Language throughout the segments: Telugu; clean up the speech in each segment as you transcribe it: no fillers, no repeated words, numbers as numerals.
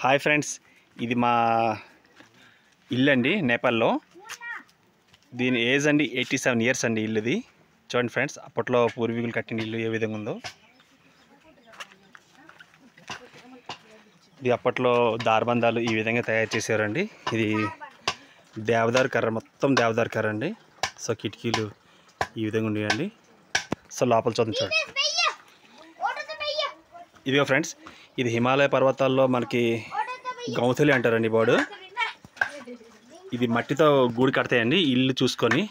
హాయ్ ఫ్రెండ్స్, ఇది మా ఇల్లు అండి నేపాల్లో. దీని ఏజ్ అండి 87 ఇయర్స్ అండి ఇల్లుది. చూడండి ఫ్రెండ్స్, అప్పట్లో పూర్వీకులు కట్టిన ఇల్లు ఏ విధంగా ఉందో. ఇది అప్పట్లో దారబంధాలు ఈ విధంగా తయారు చేశారండి. ఇది దేవదారు కర్ర, మొత్తం దేవదారు కర్ర అండి. సో కిటికీలు ఈ విధంగా ఉన్నాయండి. సో లోపల చూడండి. ఇదిగో ఫ్రెండ్స్, ఇది హిమాలయ పర్వతాల్లో మనకి గౌతలి అంటారండి బోర్డు. ఇది మట్టితో గూడు కడతాయండి, ఇల్లు చూసుకొని,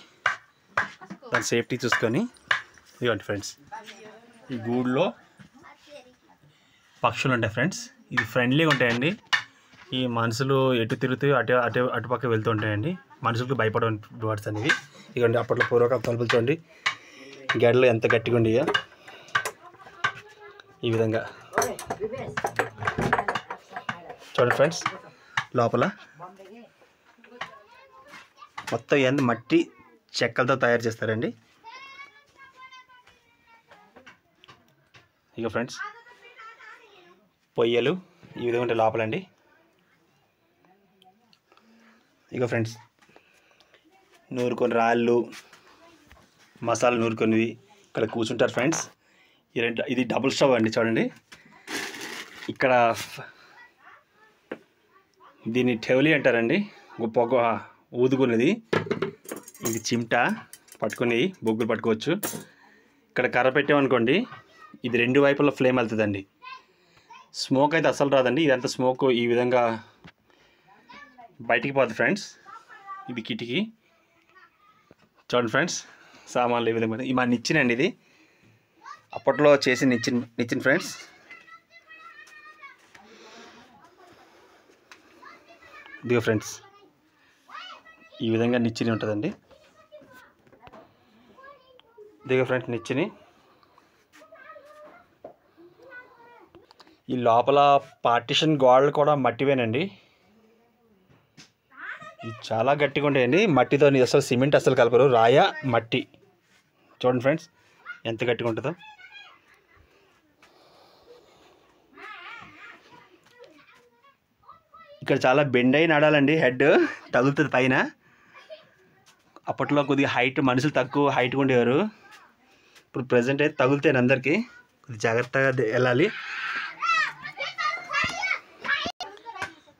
దాని సేఫ్టీ చూసుకొని. ఇదిగోండి ఫ్రెండ్స్, ఈ గూడులో పక్షులు ఉంటాయి ఫ్రెండ్స్. ఇది ఫ్రెండ్లీగా ఉంటాయండి. ఈ మనుషులు ఎటు తిరుగుతూ అటుపక్క వెళ్తూ ఉంటాయండి. మనుషులకు భయపడే బర్డ్స్ అనేవి. ఇదిగోండి, అప్పట్లో పూర్వకాలం తలుపులు చూడండి, గెడలు ఎంత గట్టిగా ఉండేయో. ఈ విధంగా చూడండి ఫ్రెండ్స్, లోపల మొత్తం ఎంత మట్టి చెక్కలతో తయారు చేస్తారండి. ఇక ఫ్రెండ్స్, పొయ్యలు ఈ విధంగా ఉంటాయి లోపలండి. ఇక ఫ్రెండ్స్, నూరుకొని రాళ్ళు, మసాలా నూరుకొనివి ఇక్కడ కూర్చుంటారు ఫ్రెండ్స్. ఇది డబుల్ స్టవ్ అండి. చూడండి, ఇక్కడ దీన్ని టెవలి అంటారండి, పొగ ఊదుకునేది. ఇది చిమ్టా పట్టుకుని బొగ్గులు పట్టుకోవచ్చు. ఇక్కడ కర్ర పెట్టామనుకోండి, ఇది రెండు వైపుల ఫ్లేమ్ వెళ్తుందండి. స్మోక్ అయితే అస్సలు రాదండి. ఇదంతా స్మోక్ ఈ విధంగా బయటికి పోతుంది ఫ్రెండ్స్. ఇది కిటికీ. చూడండి ఫ్రెండ్స్, సామాన్లు ఈ విధంగా. ఇది మా నిచ్చినండి. ఇది అప్పట్లో చేసి నిచ్చిన ఫ్రెండ్స్. ఇదిగో ఫ్రెండ్స్, ఈ విధంగా నిచ్చిని ఉంటుందండి. ఇదిగో ఫ్రెండ్స్, నిచ్చిని. ఈ లోపల పార్టిషన్ గోడలు కూడా మట్టివేనండి. ఇది చాలా గట్టిగా ఉంటాయండి. మట్టితో అసలు సిమెంట్ అసలు కలపరు, రాయ మట్టి. చూడండి ఫ్రెండ్స్, ఎంత గట్టిగా ఉంటుందో. ఇక్కడ చాలా బెండ్ అయి నడాలండి, హెడ్ తగులుతుంది పైన. అప్పట్లో కొద్దిగా హైట్, మనుషులు తక్కువ హైట్గా ఉండేవారు. ఇప్పుడు ప్రజెంట్ అయితే తగులుతాయి అందరికీ, కొద్దిగా జాగ్రత్తగా వెళ్ళాలి.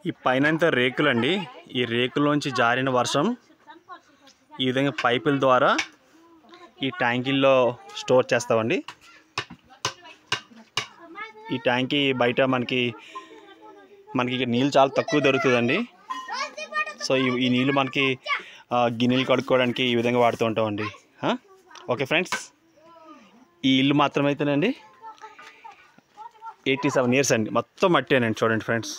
ఈ పైన రేకులు అండి. ఈ రేకుల్లోంచి జారిన వర్షం ఈ విధంగా పైపుల ద్వారా ఈ ట్యాంకీల్లో స్టోర్ చేస్తామండి. ఈ ట్యాంకీ బయట మనకి నీళ్ళు చాలా తక్కువ దొరుకుతుందండి. సో ఈ నీళ్ళు మనకి గిన్నెలు కడుక్కోవడానికి ఈ విధంగా వాడుతూ ఉంటామండి. ఓకే ఫ్రెండ్స్, ఈ ఇల్లు మాత్రమైతేనండి 87 ఇయర్స్ అండి. మొత్తం మట్టేనండి. చూడండి ఫ్రెండ్స్.